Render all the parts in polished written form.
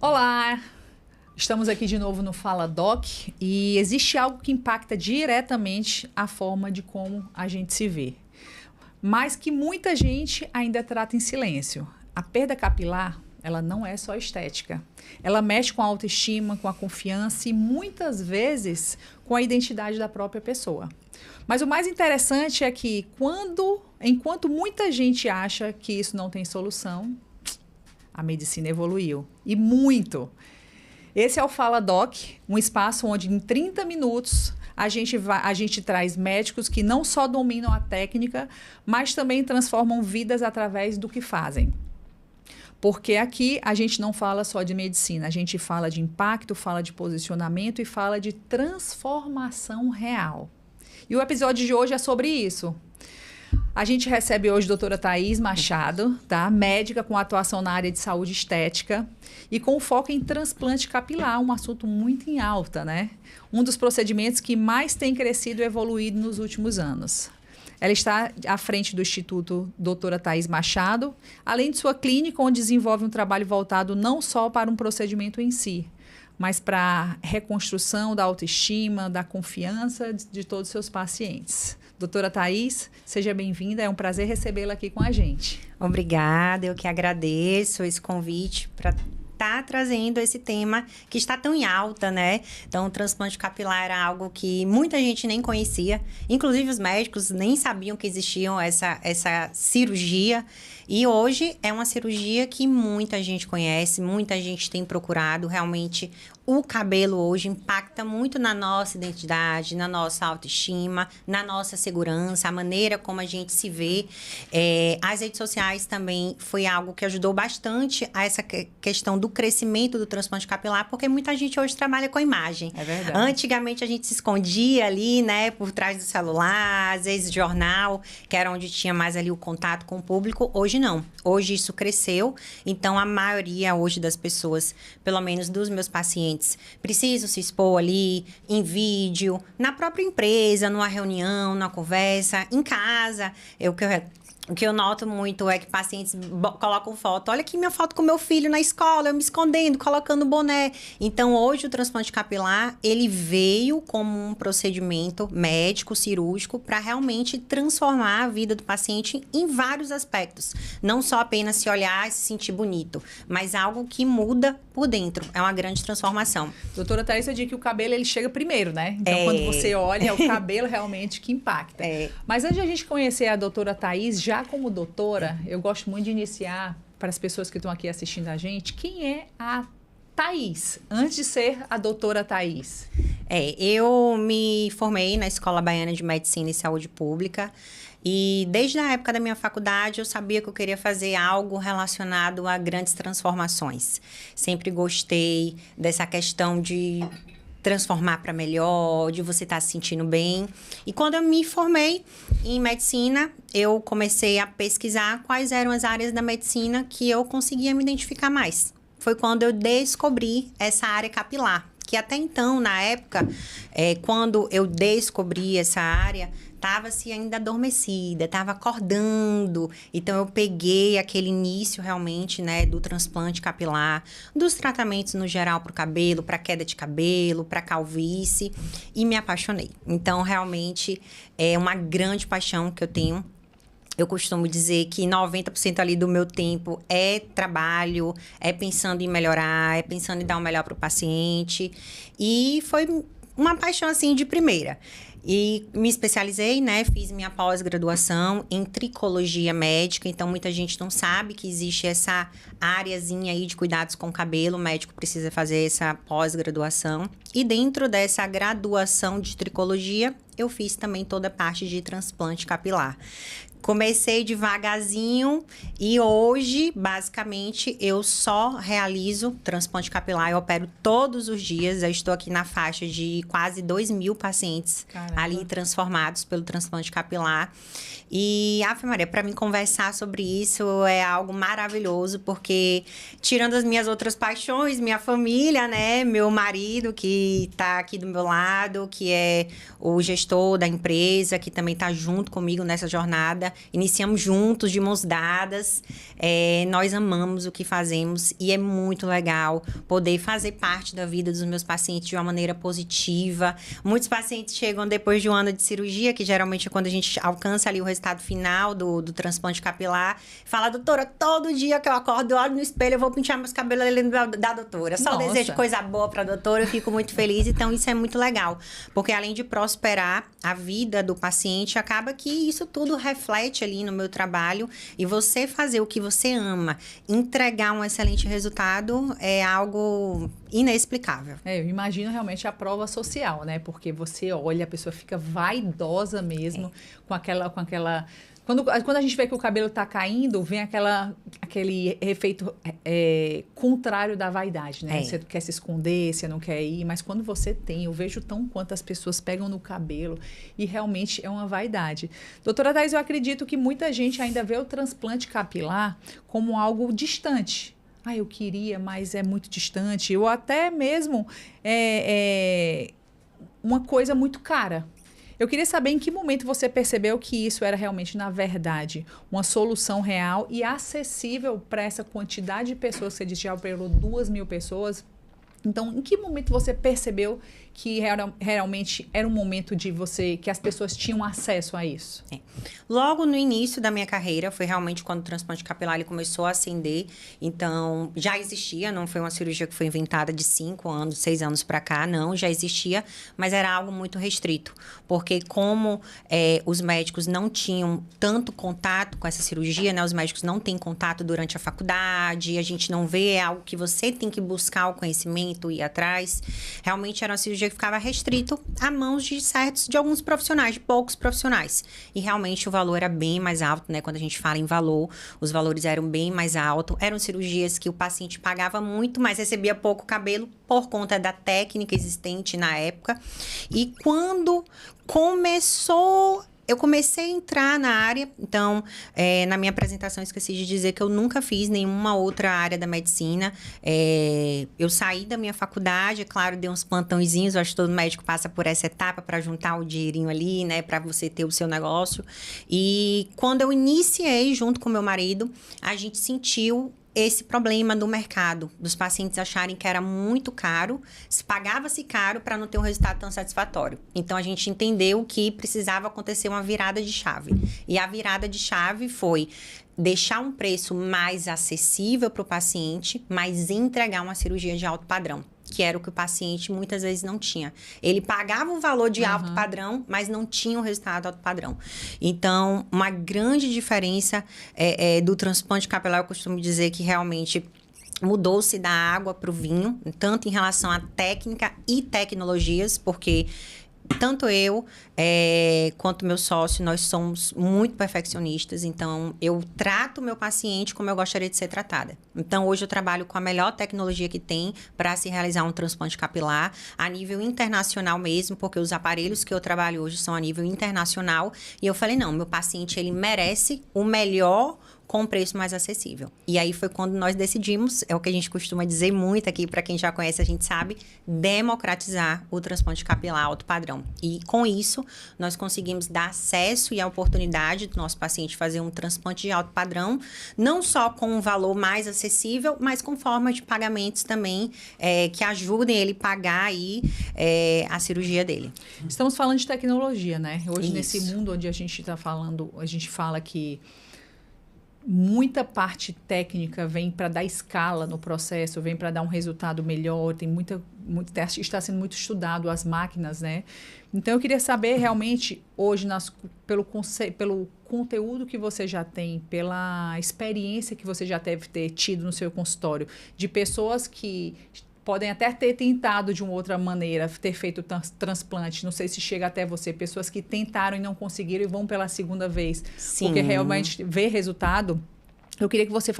Olá, estamos aqui de novo no Fala Doc e existe algo que impacta diretamente a forma de como a gente se vê, mas que muita gente ainda trata em silêncio. A perda capilar, ela não é só estética. Ela mexe com a autoestima, com a confiança e muitas vezes com a identidade da própria pessoa. Mas o mais interessante é que enquanto muita gente acha que isso não tem solução, a medicina evoluiu. E muito. Esse é o Fala Doc, um espaço onde em 30 minutos a gente traz médicos que não só dominam a técnica, mas também transformam vidas através do que fazem. Porque aqui a gente não fala só de medicina, a gente fala de impacto, fala de posicionamento e fala de transformação real. E o episódio de hoje é sobre isso. A gente recebe hoje a doutora Thaís Machado, tá? Médica com atuação na área de saúde estética e com foco em transplante capilar, um assunto muito em alta, né? Um dos procedimentos que mais tem crescido e evoluído nos últimos anos. Ela está à frente do Instituto Doutora Thaís Machado, além de sua clínica, onde desenvolve um trabalho voltado não só para um procedimento em si, mas para a reconstrução da autoestima, da confiança de todos os seus pacientes. Doutora Thaís, seja bem-vinda, é um prazer recebê-la aqui com a gente. Obrigada, eu que agradeço esse convite para estar trazendo esse tema que está tão em alta, né? Então, o transplante capilar era algo que muita gente nem conhecia, inclusive os médicos nem sabiam que existia essa cirurgia. E hoje é uma cirurgia que muita gente conhece, muita gente tem procurado. Realmente, o cabelo hoje impacta muito na nossa identidade, na nossa autoestima, na nossa segurança, a maneira como a gente se vê. As redes sociais também foi algo que ajudou bastante a essa questão do crescimento do transplante capilar, porque muita gente hoje trabalha com imagem. É verdade. Antigamente, a gente se escondia ali, né, por trás do celular, às vezes jornal, que era onde tinha mais ali o contato com o público. Hoje não. Hoje isso cresceu, então a maioria hoje das pessoas, pelo menos dos meus pacientes, precisam se expor ali em vídeo, na própria empresa, numa reunião, numa conversa, em casa. O que eu noto muito é que pacientes colocam foto. Olha aqui minha foto com meu filho na escola, eu me escondendo, colocando boné. Então, hoje, o transplante capilar, ele veio como um procedimento médico, cirúrgico, para realmente transformar a vida do paciente em vários aspectos. Não só apenas se olhar e se sentir bonito, mas algo que muda por dentro. É uma grande transformação. Doutora Thaís, eu digo que o cabelo, ele chega primeiro, né? Então, quando você olha, é o cabelo realmente que impacta. Mas antes de a gente conhecer a doutora Thaís, já como doutora, eu gosto muito de iniciar, para as pessoas que estão aqui assistindo a gente, quem é a Thaís, antes de ser a doutora Thaís? Eu me formei na Escola Baiana de Medicina e Saúde Pública e desde a época da minha faculdade eu sabia que eu queria fazer algo relacionado a grandes transformações. Sempre gostei dessa questão de transformar para melhor, de você estar se sentindo bem. E quando eu me formei em medicina, eu comecei a pesquisar quais eram as áreas da medicina que eu conseguia me identificar mais. Foi quando eu descobri essa área capilar, que até então, na época, quando eu descobri essa área, estava-se ainda adormecida, estava acordando. Então, eu peguei aquele início realmente, né, do transplante capilar, dos tratamentos no geral para o cabelo, para queda de cabelo, para calvície, e me apaixonei. Então, realmente, é uma grande paixão que eu tenho. Eu costumo dizer que 90% ali do meu tempo é trabalho, é pensando em melhorar, é pensando em dar o melhor para o paciente. E foi uma paixão, assim, de primeira. E me especializei, né? Fiz minha pós-graduação em tricologia médica. Então, muita gente não sabe que existe essa áreazinha aí de cuidados com o cabelo. O médico precisa fazer essa pós-graduação. E dentro dessa graduação de tricologia, eu fiz também toda a parte de transplante capilar. Comecei devagarzinho e hoje, basicamente, eu só realizo transplante capilar. Eu opero todos os dias. Eu estou aqui na faixa de quase 2.000 pacientes ali transformados pelo transplante capilar. E, Ave Maria, para mim conversar sobre isso é algo maravilhoso, porque tirando as minhas outras paixões, minha família, né? Meu marido, que está aqui do meu lado, que é o gestor da empresa, que também está junto comigo nessa jornada. iniciamos juntos, de mãos dadas. Nós amamos o que fazemos e é muito legal poder fazer parte da vida dos meus pacientes de uma maneira positiva. Muitos pacientes chegam depois de um ano de cirurgia, que geralmente é quando a gente alcança ali o resultado final do transplante capilar. Fala, doutora, todo dia que eu acordo, eu olho no espelho, eu vou pintar meus cabelos ali da doutora. Só desejo coisa boa pra doutora, eu fico muito feliz. Então, isso é muito legal. Porque além de prosperar a vida do paciente, acaba que isso tudo reflete ali no meu trabalho. E você fazer o que você ama, entregar um excelente resultado, é algo inexplicável. Eu imagino realmente a prova social, né? Porque você olha, a pessoa fica vaidosa mesmo, com aquela... Quando a gente vê que o cabelo tá caindo, vem aquele efeito contrário da vaidade, né? Você quer se esconder, você não quer ir, mas quando você tem, eu vejo tão quantas pessoas pegam no cabelo e realmente é uma vaidade. Doutora Thaís, eu acredito que muita gente ainda vê o transplante capilar como algo distante. Eu queria, mas é muito distante. Ou até mesmo uma coisa muito cara. Eu queria saber em que momento você percebeu que isso era realmente, na verdade, uma solução real e acessível para essa quantidade de pessoas. Você disse já operou 2.000 pessoas. Então, em que momento você percebeu que realmente era um momento que as pessoas tinham acesso a isso? Logo no início da minha carreira, foi realmente quando o transplante capilar ele começou a ascender. Então, já existia, não foi uma cirurgia que foi inventada de 5 anos, 6 anos para cá, não, já existia, mas era algo muito restrito. Porque como os médicos não tinham tanto contato com essa cirurgia, né? Os médicos não têm contato durante a faculdade, a gente não vê, é algo que você tem que buscar o conhecimento e ir atrás. Realmente era uma cirurgia que ficava restrito a mãos de alguns profissionais, de poucos profissionais. E realmente o valor era bem mais alto, né? Quando a gente fala em valor, os valores eram bem mais altos. Eram cirurgias que o paciente pagava muito, mas recebia pouco cabelo por conta da técnica existente na época. E quando eu comecei a entrar na área, então, na minha apresentação, esqueci de dizer que eu nunca fiz nenhuma outra área da medicina. Eu saí da minha faculdade, é claro, dei uns plantõezinhos, eu acho que todo médico passa por essa etapa para juntar o dinheirinho ali, né, para você ter o seu negócio. E quando eu iniciei junto com meu marido, a gente sentiu esse problema do mercado, dos pacientes acharem que era muito caro, pagava-se caro para não ter um resultado tão satisfatório. Então, a gente entendeu que precisava acontecer uma virada de chave. E a virada de chave foi deixar um preço mais acessível para o paciente, mas entregar uma cirurgia de alto padrão, que era o que o paciente muitas vezes não tinha. Ele pagava o valor de alto padrão, mas não tinha o resultado alto padrão. Então, uma grande diferença do transplante capilar, eu costumo dizer que realmente mudou-se da água para o vinho, tanto em relação à técnica e tecnologias, porque tanto eu quanto meu sócio, nós somos muito perfeccionistas. Então, eu trato o meu paciente como eu gostaria de ser tratada. Então, hoje eu trabalho com a melhor tecnologia que tem para se realizar um transplante capilar a nível internacional mesmo, porque os aparelhos que eu trabalho hoje são a nível internacional. E eu falei, não, meu paciente, ele merece o melhor com um preço mais acessível. E aí foi quando nós decidimos, é o que a gente costuma dizer muito aqui, para quem já conhece, a gente sabe, democratizar o transplante capilar alto padrão. E com isso, nós conseguimos dar acesso e a oportunidade do nosso paciente fazer um transplante de alto padrão, não só com um valor mais acessível, mas com formas de pagamentos também que ajudem ele a pagar aí a cirurgia dele. Estamos falando de tecnologia, né? Hoje, Isso. nesse mundo onde a gente está falando, a gente fala que muita parte técnica vem para dar escala no processo, vem para dar um resultado melhor, tem está sendo muito estudado as máquinas, né? Então, eu queria saber realmente, hoje, pelo conteúdo que você já tem, pela experiência que você já deve ter tido no seu consultório, de pessoas que podem até ter tentado de uma outra maneira, ter feito transplante, não sei se chega até você, pessoas que tentaram e não conseguiram e vão pela segunda vez, Sim. porque realmente vê resultado. Eu queria que você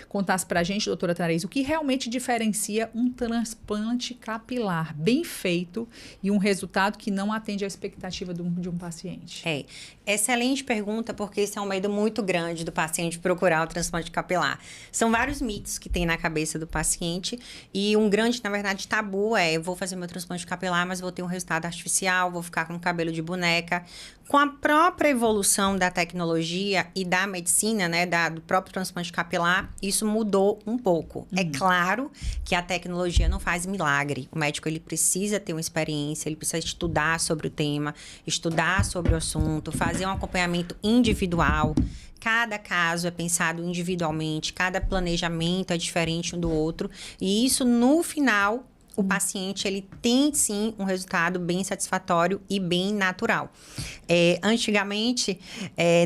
contasse pra gente, doutora Thaís, o que realmente diferencia um transplante capilar bem feito e um resultado que não atende à expectativa de um paciente. Excelente pergunta, porque esse é um medo muito grande do paciente procurar o transplante capilar. São vários mitos que tem na cabeça do paciente e um grande, na verdade, tabu eu vou fazer meu transplante capilar, mas vou ter um resultado artificial, vou ficar com cabelo de boneca. Com a própria evolução da tecnologia e da medicina, né, do próprio transplante capilar, isso mudou um pouco. É claro que a tecnologia não faz milagre. O médico, ele precisa ter uma experiência, ele precisa estudar sobre o tema, estudar sobre o assunto, fazer um acompanhamento individual. Cada caso é pensado individualmente, cada planejamento é diferente um do outro. E isso, no final, o paciente, ele tem, sim, um resultado bem satisfatório e bem natural. Antigamente,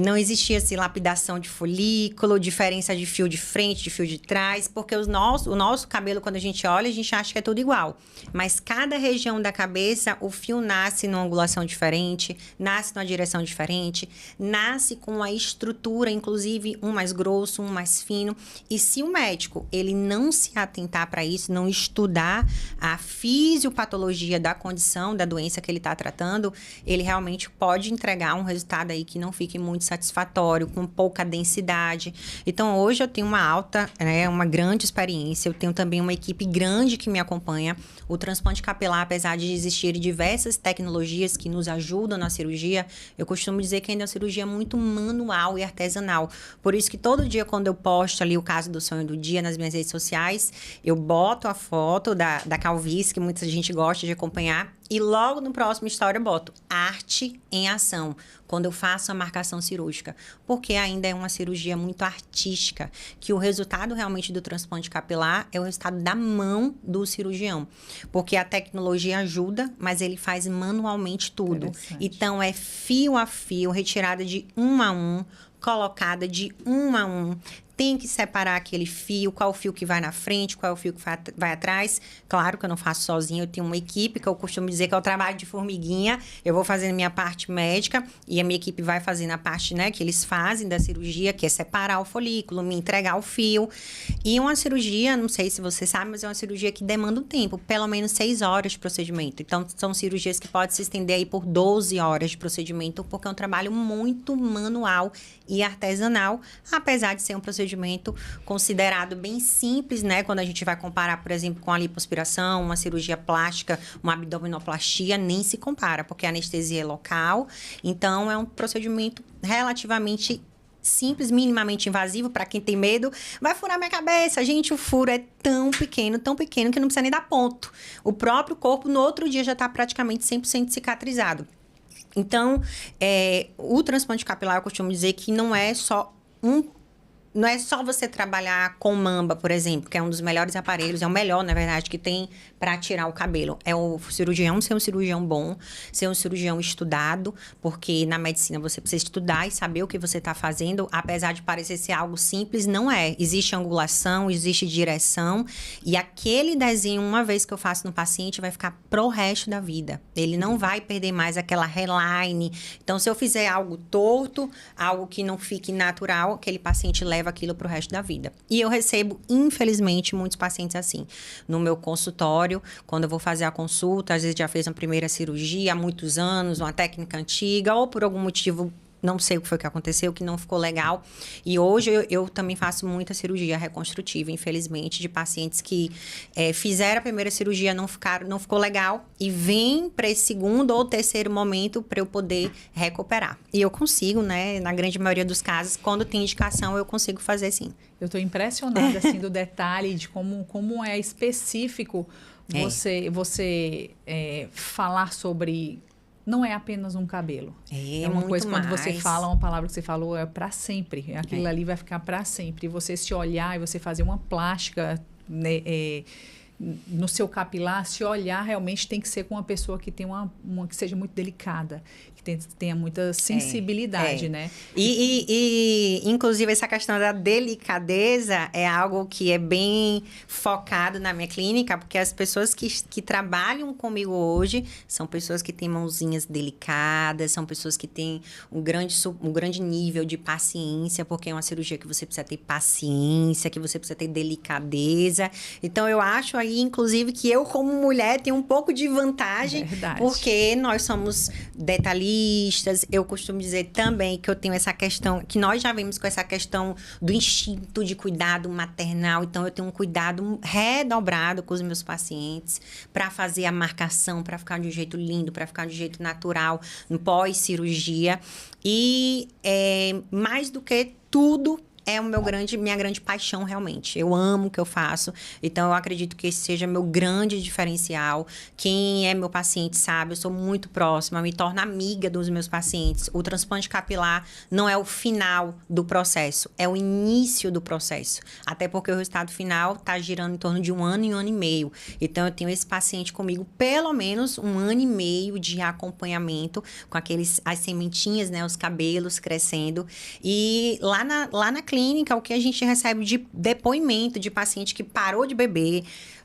não existia, assim, lapidação de folículo, diferença de fio de frente, de fio de trás, porque o nosso cabelo, quando a gente olha, a gente acha que é tudo igual. Mas cada região da cabeça, o fio nasce numa angulação diferente, nasce numa direção diferente, nasce com uma estrutura, inclusive, um mais grosso, um mais fino. E se o médico, ele não se atentar para isso, não estudar a fisiopatologia da condição, da doença que ele está tratando, ele realmente pode entregar um resultado aí que não fique muito satisfatório, com pouca densidade. Então, hoje eu tenho uma grande experiência, eu tenho também uma equipe grande que me acompanha. O transplante capilar, apesar de existirem diversas tecnologias que nos ajudam na cirurgia, eu costumo dizer que ainda é uma cirurgia muito manual e artesanal. Por isso que todo dia, quando eu posto ali o caso do sonho do dia nas minhas redes sociais, eu boto a foto da calvície, que muita gente gosta de acompanhar, e logo no próximo story eu boto arte em ação, quando eu faço a marcação cirúrgica, porque ainda é uma cirurgia muito artística, que o resultado realmente do transplante capilar é o resultado da mão do cirurgião, porque a tecnologia ajuda, mas ele faz manualmente tudo. Então, é fio a fio, retirada de um a um, colocada de um a um. Tem que separar aquele fio, qual o fio que vai na frente, qual é o fio que vai atrás. Claro que eu não faço sozinha, eu tenho uma equipe que eu costumo dizer que é o trabalho de formiguinha. Eu vou fazendo minha parte médica e a minha equipe vai fazendo a parte, né, que eles fazem da cirurgia, que é separar o folículo, me entregar o fio. E uma cirurgia, não sei se você sabe, mas é uma cirurgia que demanda um tempo, pelo menos 6 horas de procedimento. Então, são cirurgias que podem se estender aí por 12 horas de procedimento, porque é um trabalho muito manual e artesanal, apesar de ser um procedimento considerado bem simples, né? Quando a gente vai comparar, por exemplo, com a lipoaspiração, uma cirurgia plástica, uma abdominoplastia, nem se compara, porque a anestesia é local. Então, é um procedimento relativamente simples, minimamente invasivo. Para quem tem medo, vai furar minha cabeça. Gente, o furo é tão pequeno que não precisa nem dar ponto. O próprio corpo, no outro dia, já está praticamente 100% cicatrizado. Então, o transplante capilar, eu costumo dizer que não é só você trabalhar com mamba, por exemplo, que é um dos melhores aparelhos, é o melhor, na verdade, que tem para tirar o cabelo. É o cirurgião ser um cirurgião bom, ser um cirurgião estudado, porque na medicina você precisa estudar e saber o que você está fazendo, apesar de parecer ser algo simples, não é. Existe angulação, existe direção, e aquele desenho, uma vez que eu faço no paciente, vai ficar pro resto da vida. Ele não vai perder mais aquela hairline. Então, se eu fizer algo torto, algo que não fique natural, aquele paciente leva aquilo pro resto da vida. E eu recebo, infelizmente, muitos pacientes assim. No meu consultório, quando eu vou fazer a consulta, às vezes já fez uma primeira cirurgia há muitos anos, uma técnica antiga, ou por algum motivo, não sei o que foi que aconteceu, que não ficou legal. E hoje eu também faço muita cirurgia reconstrutiva, infelizmente, de pacientes que fizeram a primeira cirurgia, não ficou legal, e vem para esse segundo ou terceiro momento para eu poder recuperar. E eu consigo, né? Na grande maioria dos casos, quando tem indicação, eu consigo fazer sim. Eu estou impressionada, assim, do detalhe de como é específico você falar sobre... Não é apenas um cabelo. É uma coisa, quando você fala uma palavra que você falou, é para sempre. Aquilo ali vai ficar para sempre. E você se olhar e você fazer uma plástica, né, no seu capilar, se olhar realmente tem que ser com uma pessoa que tem uma que seja muito delicada, que tenha muita sensibilidade, né? E, inclusive, essa questão da delicadeza é algo que é bem focado na minha clínica, porque as pessoas que trabalham comigo hoje são pessoas que têm mãozinhas delicadas, são pessoas que têm um grande nível de paciência, porque é uma cirurgia que você precisa ter paciência, que você precisa ter delicadeza. Então, eu acho aí, inclusive, que eu, como mulher, tenho um pouco de vantagem. Verdade. Porque nós somos detalhistas. Eu costumo dizer também que eu tenho essa questão, que nós já vimos com essa questão do instinto de cuidado maternal. Então, eu tenho um cuidado redobrado com os meus pacientes para fazer a marcação, para ficar de um jeito lindo, para ficar de um jeito natural, no pós-cirurgia. E mais do que tudo, é minha grande paixão, realmente. Eu amo o que eu faço. Então, eu acredito que esse seja meu grande diferencial. Quem é meu paciente sabe, eu sou muito próxima, me torno amiga dos meus pacientes. O transplante capilar não é o final do processo, é o início do processo. Até porque o resultado final está girando em torno de 1 ano e 1 ano e meio. Então, eu tenho esse paciente comigo pelo menos 1 ano e meio de acompanhamento com as sementinhas, né, os cabelos crescendo. E lá na clínica, o que a gente recebe de depoimento de paciente que parou de beber,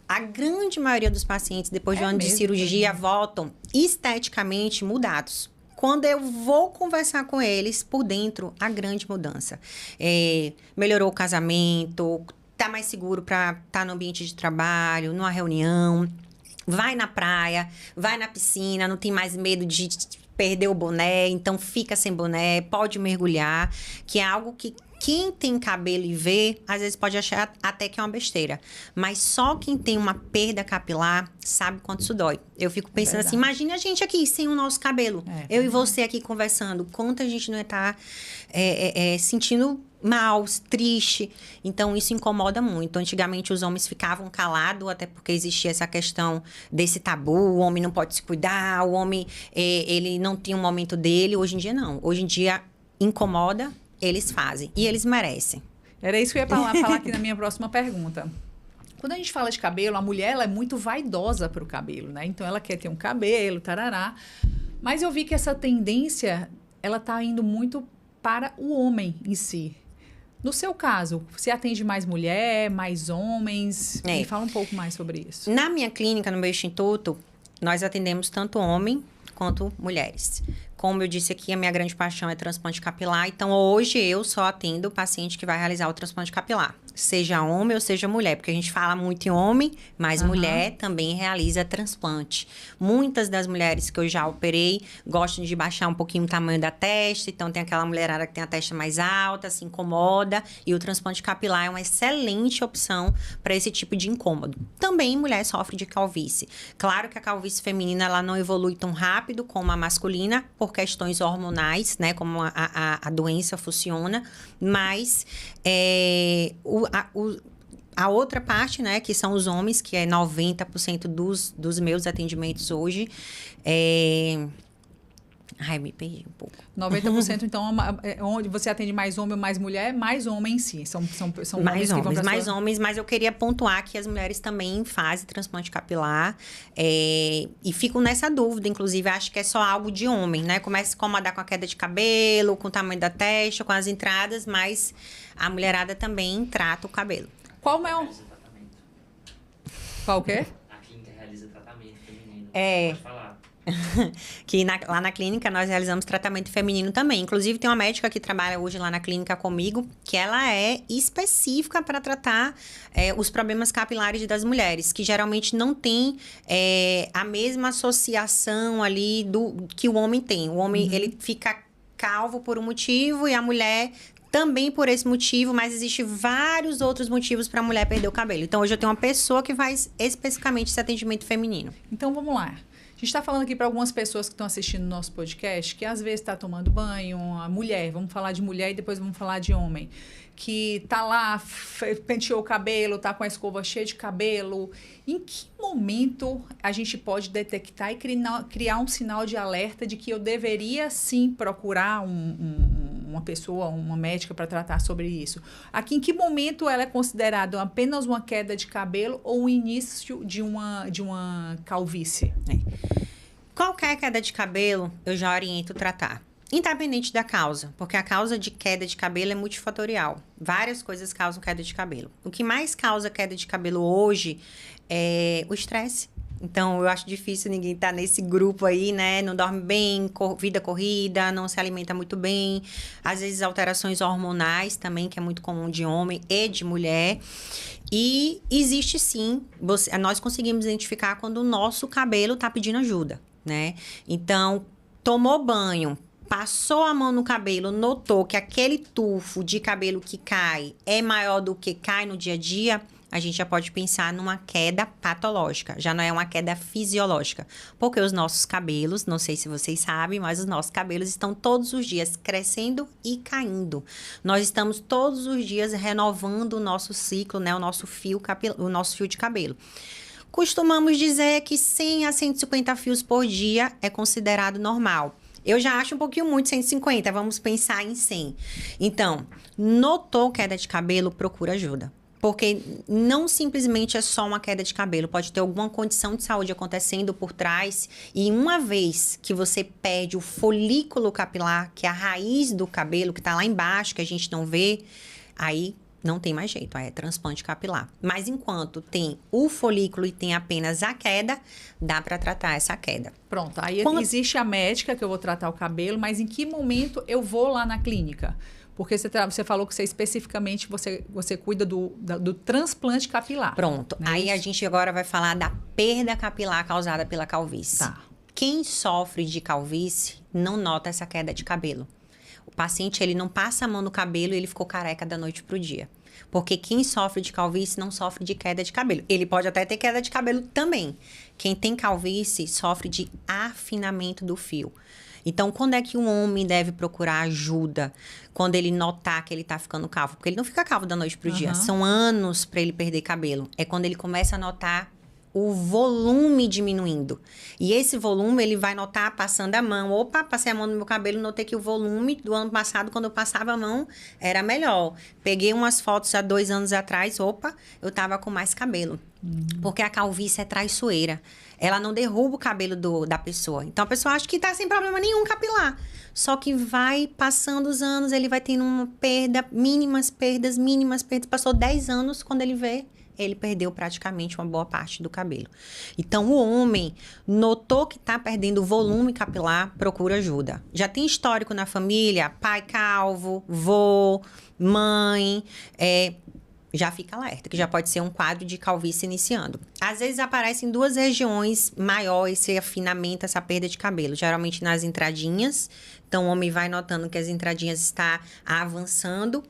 a grande maioria dos pacientes, depois de um ano de cirurgia, voltam esteticamente mudados. Quando eu vou conversar com eles, por dentro, a grande mudança. Melhorou o casamento, tá mais seguro para estar no ambiente de trabalho, numa reunião, vai na praia, vai na piscina, não tem mais medo de perder o boné, então fica sem boné, pode mergulhar, que é algo que quem tem cabelo e vê, às vezes pode achar até que é uma besteira. Mas só quem tem uma perda capilar sabe quanto isso dói. Eu fico pensando assim, imagine a gente aqui sem o nosso cabelo. Eu e você aqui conversando. Quanto a gente não ia estar sentindo mal, triste. Então, isso incomoda muito. Antigamente, os homens ficavam calados, até porque existia essa questão desse tabu. O homem não pode se cuidar, o homem, ele não tem um momento dele. Hoje em dia, não. Hoje em dia, incomoda, eles fazem. E eles merecem. Era isso que eu ia falar aqui na minha próxima pergunta. Quando a gente fala de cabelo, a mulher ela é muito vaidosa para o cabelo, né? Então, ela quer ter um cabelo, tarará. Mas eu vi que essa tendência, ela tá indo muito para o homem em si. No seu caso, você atende mais mulher, mais homens? Me fala um pouco mais sobre isso. Na minha clínica, no meu instituto, nós atendemos tanto homem quanto mulheres. Como eu disse aqui, a minha grande paixão é transplante capilar. Então, hoje eu só atendo o paciente que vai realizar o transplante capilar. Seja homem ou seja mulher. Porque a gente fala muito em homem, mas mulher também realiza transplante. Muitas das mulheres que eu já operei gostam de baixar um pouquinho o tamanho da testa. Então, tem aquela mulherada que tem a testa mais alta, se incomoda. E o transplante capilar é uma excelente opção para esse tipo de incômodo. Também mulher sofre de calvície. Claro que a calvície feminina ela não evolui tão rápido como a masculina, por questões hormonais, né? Como a doença funciona. Mas a outra parte, né? Que são os homens, que é 90% dos meus atendimentos hoje. Ai, me perdi um pouco. 90%, então, onde você atende mais homem ou mais mulher, mais homem em si. São mais homens que vão mais homens, mas eu queria pontuar que as mulheres também fazem transplante capilar e ficam nessa dúvida, inclusive, acho que é só algo de homem, né? Começa a se incomodar com a queda de cabelo, com o tamanho da testa, com as entradas, mas a mulherada também trata o cabelo. Qual é o... Qual o quê? A clínica realiza tratamento feminino. Pode falar. Que lá na clínica nós realizamos tratamento feminino também. Inclusive, tem uma médica que trabalha hoje lá na clínica comigo, que ela é específica para tratar os problemas capilares das mulheres, que geralmente não tem a mesma associação ali que o homem tem. O homem, ele fica calvo por um motivo e a mulher também por esse motivo, mas existem vários outros motivos para a mulher perder o cabelo. Então, hoje eu tenho uma pessoa que faz especificamente esse atendimento feminino. Então, vamos lá. A gente está falando aqui para algumas pessoas que estão assistindo o nosso podcast, que às vezes está tomando banho, a mulher, vamos falar de mulher e depois vamos falar de homem, que tá lá, penteou o cabelo, tá com a escova cheia de cabelo. Em que momento a gente pode detectar e criar um sinal de alerta de que eu deveria sim procurar uma pessoa, uma médica para tratar sobre isso? Aqui, em que momento ela é considerada apenas uma queda de cabelo ou o início de uma calvície? Qualquer queda de cabelo, eu já oriento tratar. Independente da causa, porque a causa de queda de cabelo é multifatorial. Várias coisas causam queda de cabelo. O que mais causa queda de cabelo hoje é o estresse. Então, eu acho difícil ninguém estar nesse grupo aí, né? Não dorme bem, vida corrida, não se alimenta muito bem. Às vezes, alterações hormonais também, que é muito comum de homem e de mulher. E existe sim, nós conseguimos identificar quando o nosso cabelo está pedindo ajuda, né? Então, tomou banho, passou a mão no cabelo, notou que aquele tufo de cabelo que cai é maior do que cai no dia a dia, a gente já pode pensar numa queda patológica, já não é uma queda fisiológica. Porque os nossos cabelos, não sei se vocês sabem, mas os nossos cabelos estão todos os dias crescendo e caindo. Nós estamos todos os dias renovando o nosso ciclo, né? O nosso fio de cabelo. Costumamos dizer que 100 a 150 fios por dia é considerado normal. Eu já acho um pouquinho muito 150, vamos pensar em 100. Então, notou queda de cabelo, procura ajuda. Porque não simplesmente é só uma queda de cabelo, pode ter alguma condição de saúde acontecendo por trás. E uma vez que você perde o folículo capilar, que é a raiz do cabelo, que está lá embaixo, que a gente não vê, aí não tem mais jeito, aí é transplante capilar. Mas enquanto tem o folículo e tem apenas a queda, dá para tratar essa queda. Pronto, aí existe a médica que eu vou tratar o cabelo, mas em que momento eu vou lá na clínica? Porque você falou que especificamente você cuida do transplante capilar. Pronto. Né? Aí a gente agora vai falar da perda capilar causada pela calvície. Tá. Quem sofre de calvície não nota essa queda de cabelo. O paciente, ele não passa a mão no cabelo e ele ficou careca da noite pro dia. Porque quem sofre de calvície não sofre de queda de cabelo. Ele pode até ter queda de cabelo também. Quem tem calvície sofre de afinamento do fio. Então, quando é que um homem deve procurar ajuda? Quando ele notar que ele tá ficando calvo. Porque ele não fica calvo da noite pro dia. São anos para ele perder cabelo. É quando ele começa a notar o volume diminuindo. E esse volume, ele vai notar passando a mão. Opa, passei a mão no meu cabelo, notei que o volume do ano passado, quando eu passava a mão, era melhor. Peguei umas fotos há 2 anos atrás, opa, eu tava com mais cabelo. Porque a calvície é traiçoeira. Ela não derruba o cabelo da pessoa. Então, a pessoa acha que tá sem problema nenhum capilar. Só que vai passando os anos, ele vai tendo uma perda, mínimas perdas. Passou 10 anos, quando ele vê, ele perdeu praticamente uma boa parte do cabelo. Então, o homem notou que está perdendo volume capilar, procura ajuda. Já tem histórico na família, pai calvo, vô, mãe, já fica alerta, que já pode ser um quadro de calvície iniciando. Às vezes aparece em 2 regiões maior esse afinamento, essa perda de cabelo. Geralmente nas entradinhas. Então, o homem vai notando que as entradinhas estão avançando.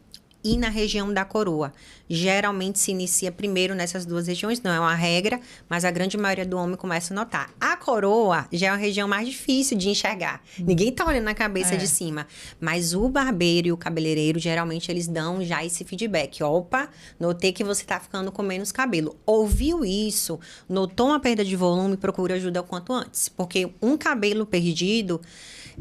E na região da coroa. Geralmente se inicia primeiro nessas 2 regiões, não é uma regra, mas a grande maioria do homem começa a notar. A coroa já é uma região mais difícil de enxergar. Ninguém tá olhando na cabeça de cima. Mas o barbeiro e o cabeleireiro, geralmente, eles dão já esse feedback. Opa, notei que você tá ficando com menos cabelo. Ouviu isso, notou uma perda de volume, procura ajuda o quanto antes. Porque um cabelo perdido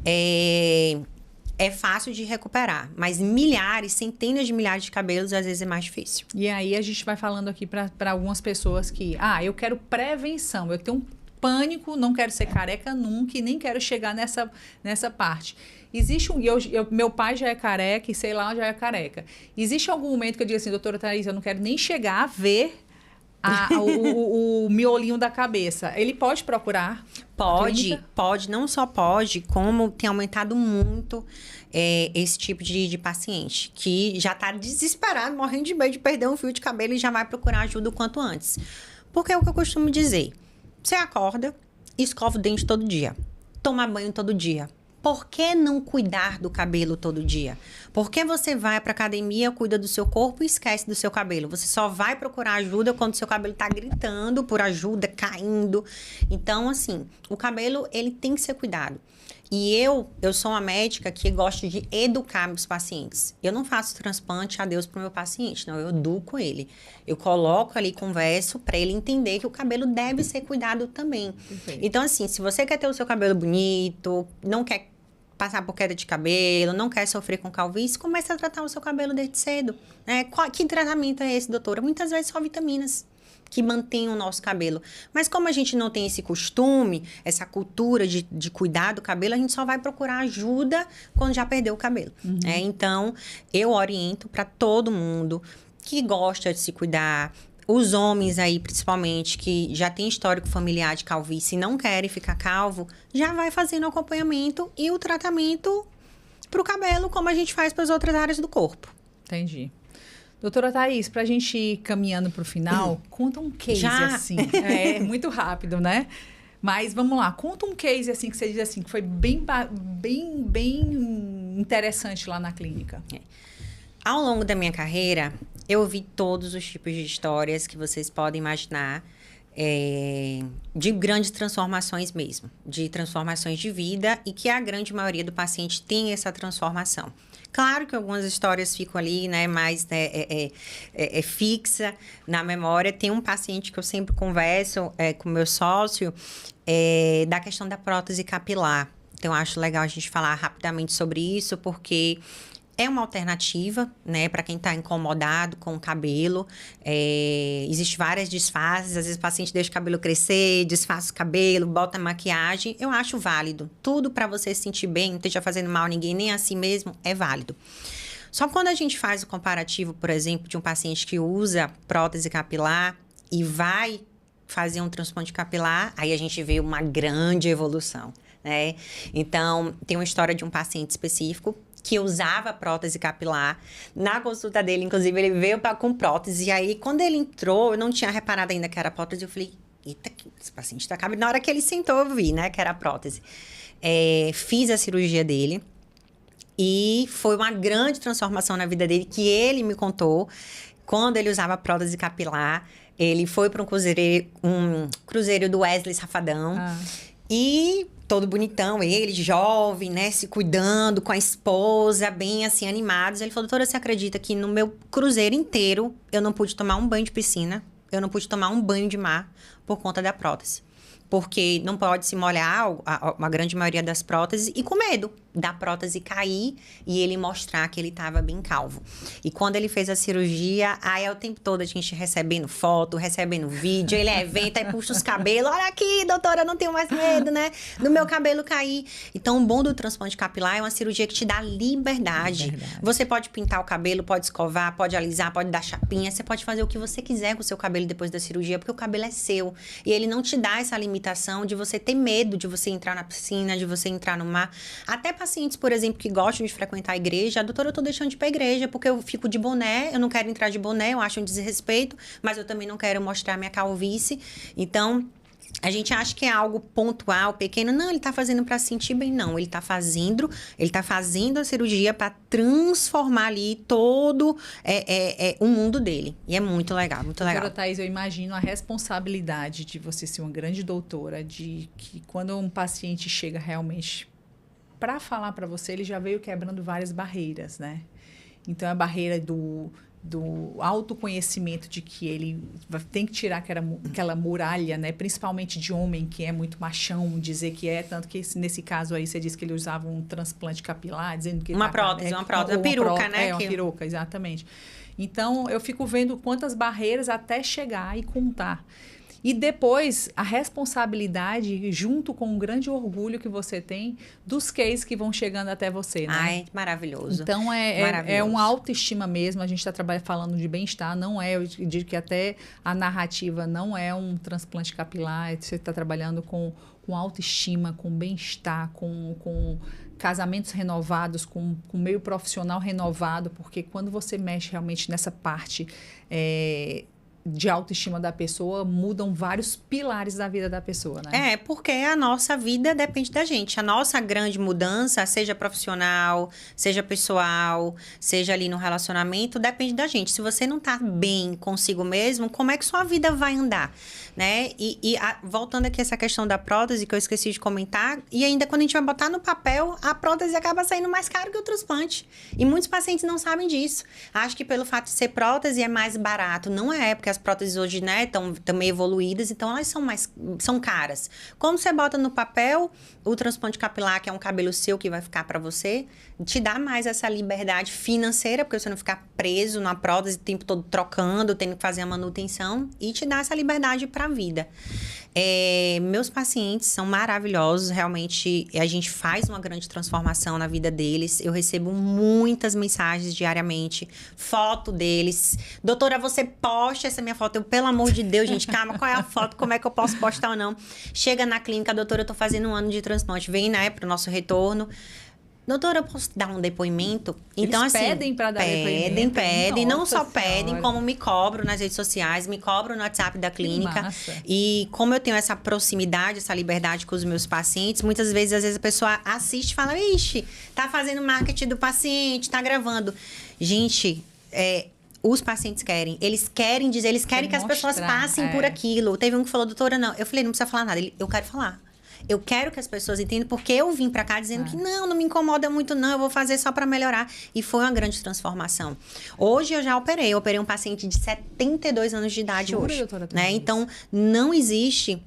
é fácil de recuperar, mas milhares, centenas de milhares de cabelos, às vezes é mais difícil. E aí a gente vai falando aqui para algumas pessoas que, eu quero prevenção, eu tenho um pânico, não quero ser careca nunca e nem quero chegar nessa parte. Existe meu pai já é careca e sei lá, já é careca. Existe algum momento que eu digo assim, doutora Thaís, eu não quero nem chegar a ver o miolinho da cabeça. Ele pode procurar? Pode, não só pode, como tem aumentado muito esse tipo de paciente, que já está desesperado, morrendo de medo de perder um fio de cabelo e já vai procurar ajuda o quanto antes. Porque é o que eu costumo dizer. Você acorda, escova o dente todo dia, toma banho todo dia. Por que não cuidar do cabelo todo dia? Por que você vai para academia, cuida do seu corpo e esquece do seu cabelo? Você só vai procurar ajuda quando o seu cabelo está gritando por ajuda, caindo. Então, assim, o cabelo, ele tem que ser cuidado. E eu sou uma médica que gosto de educar meus pacientes. Eu não faço transplante a Deus pro meu paciente, não. Eu educo ele. Eu coloco ali, converso para ele entender que o cabelo deve ser cuidado também. Perfeito. Então, assim, se você quer ter o seu cabelo bonito, não quer passar por queda de cabelo, não quer sofrer com calvície, comece a tratar o seu cabelo desde cedo. Que tratamento é esse, doutora? Muitas vezes só vitaminas que mantêm o nosso cabelo. Mas como a gente não tem esse costume, essa cultura de cuidar do cabelo, a gente só vai procurar ajuda quando já perdeu o cabelo. Então, eu oriento para todo mundo que gosta de se cuidar. os homens aí, principalmente, que já tem histórico familiar de calvície e não querem ficar calvo, já vai fazendo o acompanhamento e o tratamento pro cabelo, como a gente faz para as outras áreas do corpo. Entendi. Doutora Thaís, pra gente ir caminhando pro final, conta um case Já? assim. É muito rápido, né? Mas vamos lá, conta um case assim que você diz assim, que foi bem interessante lá na clínica. Ao longo da minha carreira, eu vi todos os tipos de histórias que vocês podem imaginar, de grandes transformações mesmo, de transformações de vida e que a grande maioria do paciente tem essa transformação. Claro que algumas histórias ficam ali, né, mais fixa na memória. Tem um paciente que eu sempre converso com meu sócio da questão da prótese capilar. Então, eu acho legal a gente falar rapidamente sobre isso, porque é uma alternativa, né, para quem está incomodado com o cabelo. Existem várias disfarces. Às vezes o paciente deixa o cabelo crescer, disfarça o cabelo, bota maquiagem. Eu acho válido. Tudo para você se sentir bem, não esteja fazendo mal a ninguém, nem a si mesmo, é válido. Só quando a gente faz o comparativo, por exemplo, de um paciente que usa prótese capilar e vai fazer um transplante capilar, aí a gente vê uma grande evolução, né? Então, tem uma história de um paciente específico que usava prótese capilar. Na consulta dele, inclusive, ele veio com prótese. E aí, quando ele entrou, eu não tinha reparado ainda que era prótese. Eu falei, eita, esse paciente tá cabelo. Na hora que ele sentou, eu vi, né, que era prótese. Fiz a cirurgia dele. E foi uma grande transformação na vida dele, que ele me contou. Quando ele usava prótese capilar, ele foi para um cruzeiro do Wesley Safadão. E todo bonitão, ele jovem, né, se cuidando com a esposa, bem assim, animados. Ele falou, doutora, você acredita que no meu cruzeiro inteiro eu não pude tomar um banho de piscina, eu não pude tomar um banho de mar por conta da prótese? Porque não pode se molhar a grande maioria das próteses e com medo da prótese cair e ele mostrar que ele estava bem calvo. E quando ele fez a cirurgia, aí é o tempo todo a gente recebendo foto, recebendo vídeo, ele evento, aí puxa os cabelos, olha aqui, doutora, eu não tenho mais medo, né, do meu cabelo cair. Então, o bom do transplante capilar é uma cirurgia que te dá liberdade. Você pode pintar o cabelo, pode escovar, pode alisar, pode dar chapinha, você pode fazer o que você quiser com o seu cabelo depois da cirurgia, porque o cabelo é seu. E ele não te dá essa limitação de você ter medo de você entrar na piscina, de você entrar no mar. Até pacientes, por exemplo, que gostam de frequentar a igreja, doutora, eu tô deixando de ir pra igreja porque eu fico de boné, eu não quero entrar de boné, eu acho um desrespeito, mas eu também não quero mostrar minha calvície. Então, a gente acha que é algo pontual, pequeno. Não, ele tá fazendo para se sentir bem. Não, ele tá fazendo a cirurgia para transformar ali todo o mundo dele. E é muito legal, muito legal. Doutora Thaís, eu imagino a responsabilidade de você ser uma grande doutora, de que quando um paciente chega realmente para falar para você, ele já veio quebrando várias barreiras, né? Então, a barreira do autoconhecimento de que ele tem que tirar aquela muralha, né? Principalmente de homem que é muito machão, dizer que tanto que nesse caso aí você disse que ele usava um transplante capilar, dizendo que... Uma prótese, uma peruca, né? Uma peruca, exatamente. Então, eu fico vendo quantas barreiras até chegar e contar. E depois, a responsabilidade, junto com o grande orgulho que você tem, dos cases que vão chegando até você, né? Ai, maravilhoso. Então, é uma autoestima mesmo. A gente está falando de bem-estar, não é... Eu digo que até a narrativa não é um transplante capilar. Você está trabalhando com autoestima, com bem-estar, com casamentos renovados, com meio profissional renovado, porque quando você mexe realmente nessa parte... de autoestima da pessoa, mudam vários pilares da vida da pessoa, né? Porque a nossa vida depende da gente. A nossa grande mudança, seja profissional, seja pessoal, seja ali no relacionamento, depende da gente. Se você não tá bem consigo mesmo, como é que sua vida vai andar, né? Voltando aqui a essa questão da prótese, que eu esqueci de comentar, e ainda quando a gente vai botar no papel, a prótese acaba saindo mais caro que o transplante. E muitos pacientes não sabem disso. Acho que pelo fato de ser prótese é mais barato. Não é, porque as próteses hoje, né, estão meio evoluídas, então elas são caras. Quando você bota no papel, o transplante capilar, que é um cabelo seu que vai ficar para você, te dá mais essa liberdade financeira, porque você não ficar preso na prótese o tempo todo trocando, tendo que fazer a manutenção, e te dá essa liberdade para a vida. Meus pacientes são maravilhosos, realmente a gente faz uma grande transformação na vida deles. Eu recebo muitas mensagens diariamente, foto deles. Doutora, você posta essa minha foto? Eu, pelo amor de Deus, gente, calma, qual é a foto? Como é que eu posso postar ou não? Chega na clínica, doutora, eu tô fazendo 1 ano de transplante. Vem, né, pro nosso retorno. Doutora, eu posso dar um depoimento? Então, Eles assim, pedem para dar depoimento? pedem. Não Nossa só pedem, Senhora. como me cobram nas redes sociais, me cobram no WhatsApp da clínica. massa. E como eu tenho essa proximidade, essa liberdade com os meus pacientes, muitas vezes, às vezes, a pessoa assiste e fala, ixi, tá fazendo marketing do paciente, tá gravando. Gente, os pacientes querem. Eles querem dizer, eles querem que as pessoas mostrar, passem por aquilo. Teve um que falou, doutora, não. Eu falei, não precisa falar nada. Eu quero falar. Eu quero que as pessoas entendam, porque eu vim pra cá dizendo que não me incomoda muito, não, eu vou fazer só pra melhorar. E foi uma grande transformação. Hoje eu já operei um paciente de 72 anos de idade. Jura, hoje. doutora Né? Thaís? Então, não existe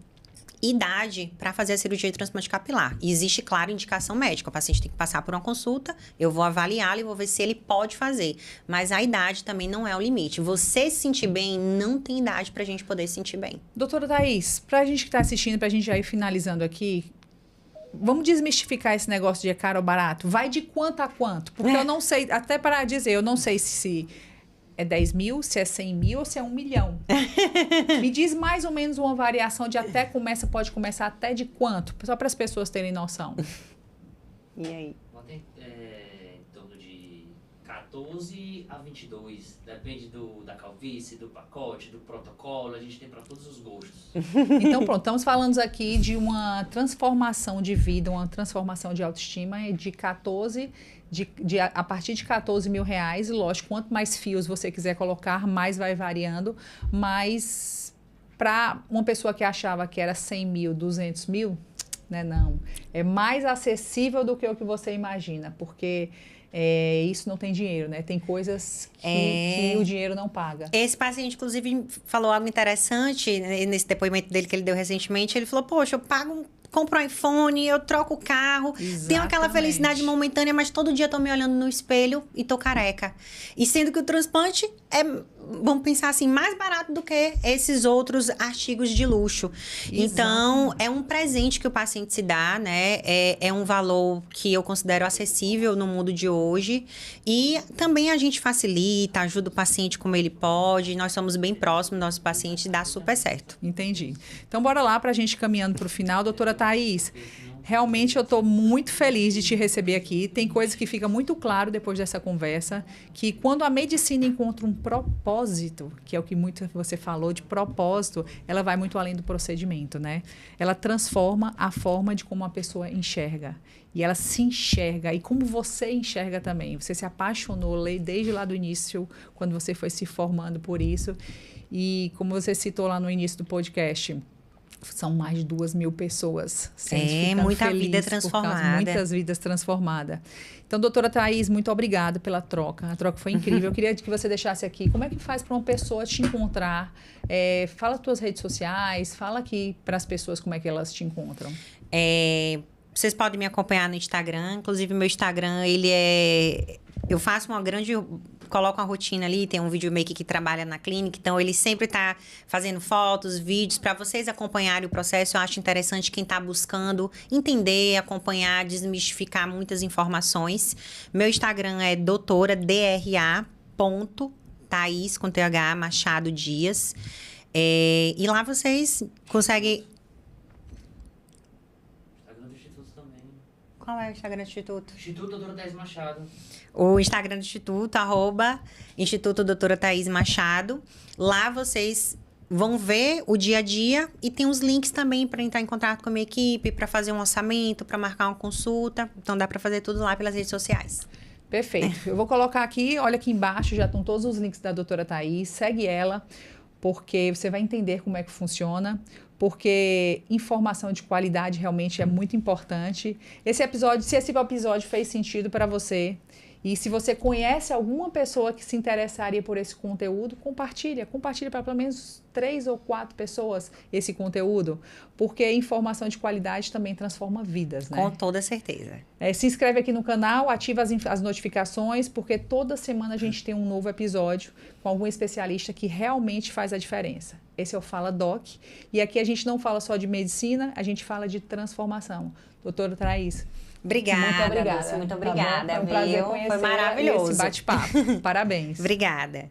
idade para fazer a cirurgia de transplante capilar. Existe, claro, indicação médica. O paciente tem que passar por uma consulta, eu vou avaliá-lo e vou ver se ele pode fazer. Mas a idade também não é o limite. Você se sentir bem, não tem idade pra gente poder se sentir bem. Doutora Thaís, pra gente que tá assistindo, pra gente já ir finalizando aqui, vamos desmistificar esse negócio de é caro ou barato? Vai de quanto a quanto? Porque eu não sei, até para dizer, eu não sei se é 10 mil, se é 100 mil ou se é 1 milhão. Me diz mais ou menos uma variação de pode começar até de quanto? Só para as pessoas terem noção. E aí? Em torno de 14 a 22. Depende da calvície, do pacote, do protocolo. A gente tem para todos os gostos. Então, pronto, estamos falando aqui de uma transformação de vida, uma transformação de autoestima de 14, a partir de 14 mil reais. E lógico, quanto mais fios você quiser colocar, mais vai variando. Mas para uma pessoa que achava que era 100 mil, 200 mil, né, não. É mais acessível do que o que você imagina, porque isso não tem dinheiro, né? Tem coisas que o dinheiro não paga. Esse paciente, inclusive, falou algo interessante nesse depoimento dele que ele deu recentemente. Ele falou, poxa, eu compro um iPhone, eu troco o carro, tenho aquela Exatamente. felicidade momentânea, mas todo dia eu tô me olhando no espelho e tô careca. E sendo que o transplante vamos pensar assim, mais barato do que esses outros artigos de luxo. Então, é um presente que o paciente se dá, né? É um valor que eu considero acessível no mundo de hoje. E também a gente facilita, ajuda o paciente como ele pode. Nós somos bem próximos do nosso paciente e dá super certo. Entendi. Então, bora lá para a gente caminhando para o final. Doutora Thaís, realmente eu estou muito feliz de te receber aqui. Tem coisas que fica muito claro depois dessa conversa, que quando a medicina encontra um propósito, que é o que muito você falou de propósito, ela vai muito além do procedimento, né? Ela transforma a forma de como a pessoa enxerga. E ela se enxerga. E como você enxerga também. Você se apaixonou desde lá do início, quando você foi se formando por isso. E como você citou lá no início do podcast, são mais de 2.000 pessoas. Muita vida transformada. Muitas vidas transformadas. Então, doutora Thaís, muito obrigada pela troca. A troca foi incrível. Eu queria que você deixasse aqui, como é que faz para uma pessoa te encontrar? Fala as tuas redes sociais, fala aqui para as pessoas como é que elas te encontram. Vocês podem me acompanhar no Instagram. Inclusive, meu Instagram, eu faço coloco uma rotina ali, tem um videomaker que trabalha na clínica, então ele sempre está fazendo fotos, vídeos, para vocês acompanharem o processo. Eu acho interessante quem está buscando entender, acompanhar, desmistificar muitas informações. Meu Instagram é doutora.dra.Thaís, com TH, Machado Dias. E lá vocês conseguem... Instagram do Instituto também. Qual é o Instagram do Instituto? Instituto Doutora Thaís Machado. O Instagram do Instituto, @Instituto Doutora Thaís Machado. Lá vocês vão ver o dia a dia e tem os links também para entrar em contato com a minha equipe, para fazer um orçamento, para marcar uma consulta. Então, dá para fazer tudo lá pelas redes sociais. Perfeito. Eu vou colocar aqui, olha aqui embaixo, já estão todos os links da doutora Thaís. Segue ela, porque você vai entender como é que funciona. Porque informação de qualidade realmente é muito importante. Se esse episódio fez sentido para você, e se você conhece alguma pessoa que se interessaria por esse conteúdo, compartilha para pelo menos 3 ou 4 pessoas esse conteúdo, porque informação de qualidade também transforma vidas, né? Com toda certeza. Se inscreve aqui no canal, ativa as notificações, porque toda semana a gente tem um novo episódio com algum especialista que realmente faz a diferença. Esse é o Fala Doc. E aqui a gente não fala só de medicina, a gente fala de transformação. Doutora Thaís. Obrigada, Muito obrigada. Lúcia, muito Tá bom? obrigada. Foi um prazer viu? conhecer Foi maravilhoso. esse bate-papo. Parabéns. Obrigada.